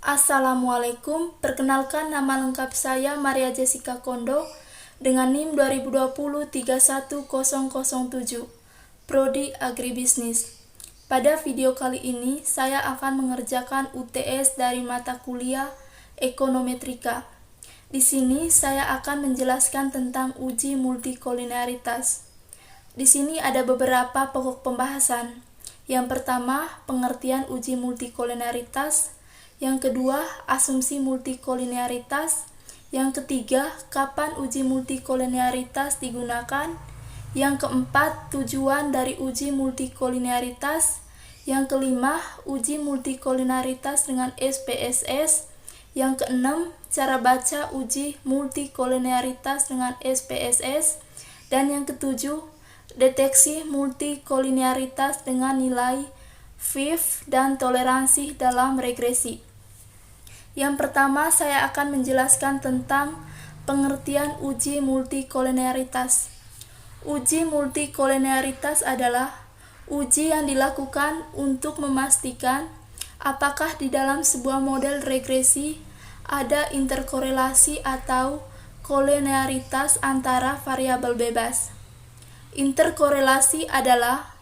Assalamualaikum, perkenalkan nama lengkap saya Maria Jessica Kondo dengan NIM 2020-31007, Prodi Agribisnis. Pada video kali ini, saya akan mengerjakan UTS dari mata kuliah Ekonometrika. Di sini saya akan menjelaskan tentang uji multikolinearitas. Di sini ada beberapa pokok pembahasan. Yang pertama, pengertian uji multikolinearitas. Yang kedua, asumsi multikolinearitas. Yang ketiga, kapan uji multikolinearitas digunakan. Yang keempat, tujuan dari uji multikolinearitas. Yang kelima, uji multikolinearitas dengan SPSS. Yang keenam, cara baca uji multikolinearitas dengan SPSS. Dan yang ketujuh, deteksi multikolinearitas dengan nilai FIF dan toleransi dalam regresi. Yang pertama, saya akan menjelaskan tentang pengertian uji multikolinearitas. Uji multikolinearitas adalah uji yang dilakukan untuk memastikan apakah di dalam sebuah model regresi ada interkorelasi atau kolinearitas antara variabel bebas. Interkorelasi adalah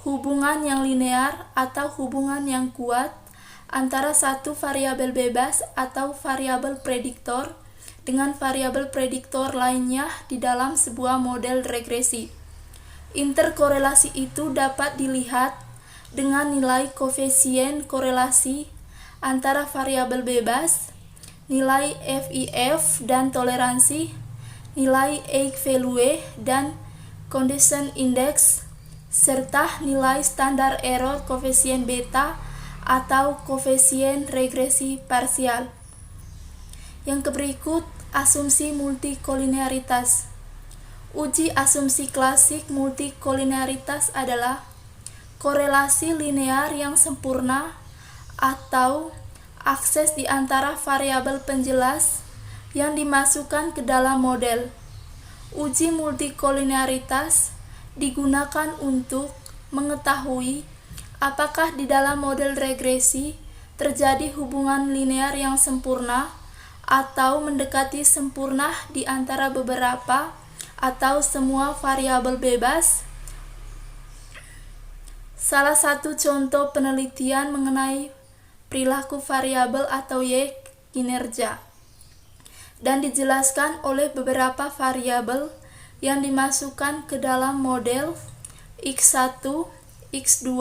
hubungan yang linear atau hubungan yang kuat antara satu variabel bebas atau variabel prediktor dengan variabel prediktor lainnya di dalam sebuah model regresi. Interkorelasi itu dapat dilihat dengan nilai koefisien korelasi antara variabel bebas, nilai FIF dan toleransi, nilai eigenvalue dan condition index, serta nilai standar error koefisien beta atau koefisien regresi parsial. Yang berikut, asumsi multikolinearitas. Uji asumsi klasik multikolinearitas adalah korelasi linear yang sempurna atau akses di antara variabel penjelas yang dimasukkan ke dalam model. Uji multikolinearitas digunakan untuk mengetahui apakah di dalam model regresi terjadi hubungan linear yang sempurna atau mendekati sempurna di antara beberapa atau semua variabel bebas. Salah satu contoh penelitian mengenai perilaku variabel atau Y kinerja dan dijelaskan oleh beberapa variabel yang dimasukkan ke dalam model X1, X2,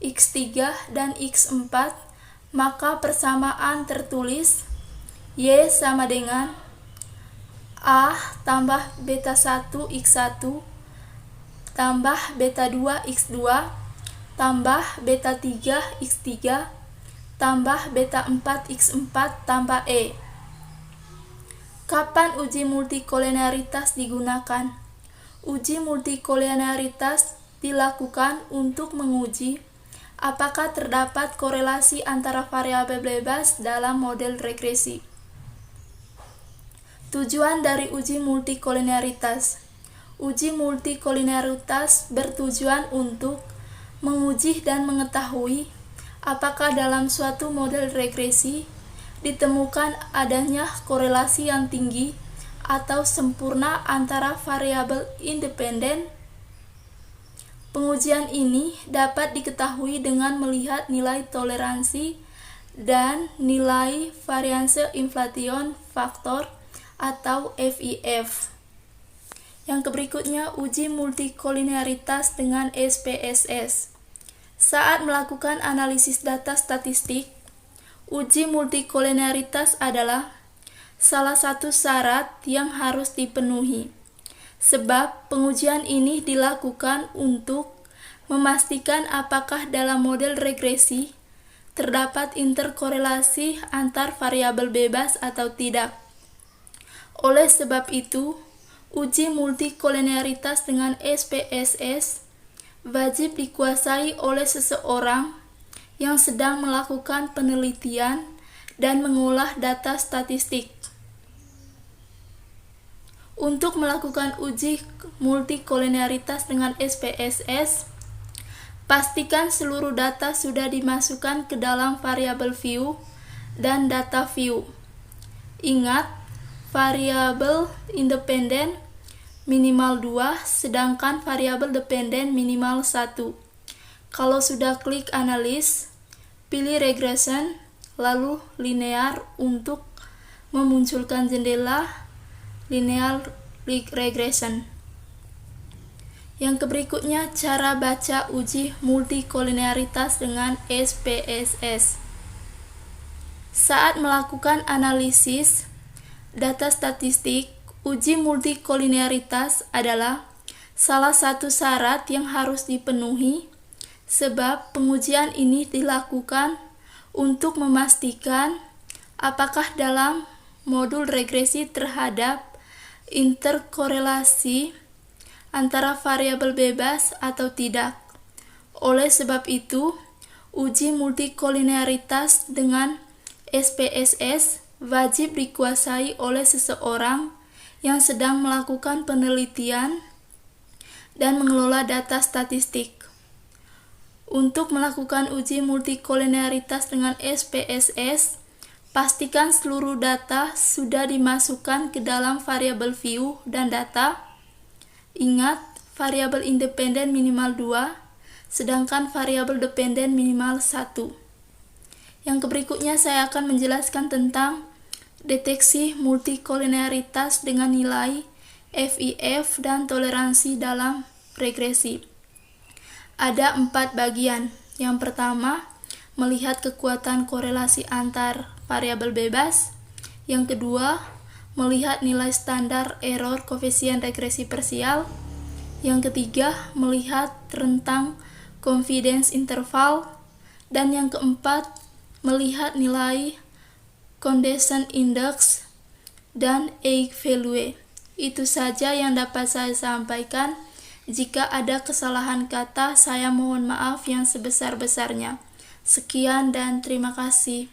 X3, dan X4, maka persamaan tertulis Y sama dengan A tambah beta 1 X1 tambah beta 2 X2 tambah beta 3 X3 tambah beta 4 X4 tambah E. Kapan uji multikolinearitas digunakan? Uji multikolinearitas dilakukan untuk menguji apakah terdapat korelasi antara variabel bebas dalam model regresi. Tujuan dari uji multikolinearitas. Uji multikolinearitas bertujuan untuk menguji dan mengetahui apakah dalam suatu model regresi ditemukan adanya korelasi yang tinggi atau sempurna antara variabel independen. Pengujian ini dapat diketahui dengan melihat nilai toleransi dan nilai varianse inflation faktor atau FIF. Yang berikutnya, uji multikolinearitas dengan SPSS. Saat melakukan analisis data statistik, uji multikolinearitas adalah salah satu syarat yang harus dipenuhi, sebab pengujian ini dilakukan untuk memastikan apakah dalam model regresi terdapat interkorelasi antar variabel bebas atau tidak. Oleh sebab itu, uji multikolinearitas dengan SPSS wajib dikuasai oleh seseorang yang sedang melakukan penelitian dan mengolah data statistik. Untuk melakukan uji multikolinearitas dengan SPSS, pastikan seluruh data sudah dimasukkan ke dalam variabel view dan data view. Ingat, variabel independen minimal 2, sedangkan variabel dependen minimal 1. Kalau sudah klik analis, pilih regression, lalu linear untuk memunculkan jendela linear regression. Yang berikutnya, cara baca uji multikolinearitas dengan SPSS. Saat melakukan analisis data statistik, uji multikolinearitas adalah salah satu syarat yang harus dipenuhi, sebab pengujian ini dilakukan untuk memastikan apakah dalam modul regresi terhadap interkorelasi antara variabel bebas atau tidak. Oleh sebab itu, uji multikolinearitas dengan SPSS wajib dikuasai oleh seseorang yang sedang melakukan penelitian dan mengelola data statistik. Untuk melakukan uji multikolinearitas dengan SPSS, pastikan seluruh data sudah dimasukkan ke dalam variabel view dan data. Ingat, variabel independen minimal 2, sedangkan variabel dependen minimal 1. Yang berikutnya saya akan menjelaskan tentang deteksi multikolinearitas dengan nilai FIF dan toleransi dalam regresi. Ada 4 bagian. Yang pertama, melihat kekuatan korelasi antar variabel bebas. Yang kedua, melihat nilai standar error koefisien regresi parsial. Yang ketiga, melihat rentang confidence interval. Dan yang keempat, melihat nilai condition index dan eigenvalue. Itu saja yang dapat saya sampaikan. Jika ada kesalahan kata, saya mohon maaf yang sebesar-besarnya. Sekian dan terima kasih.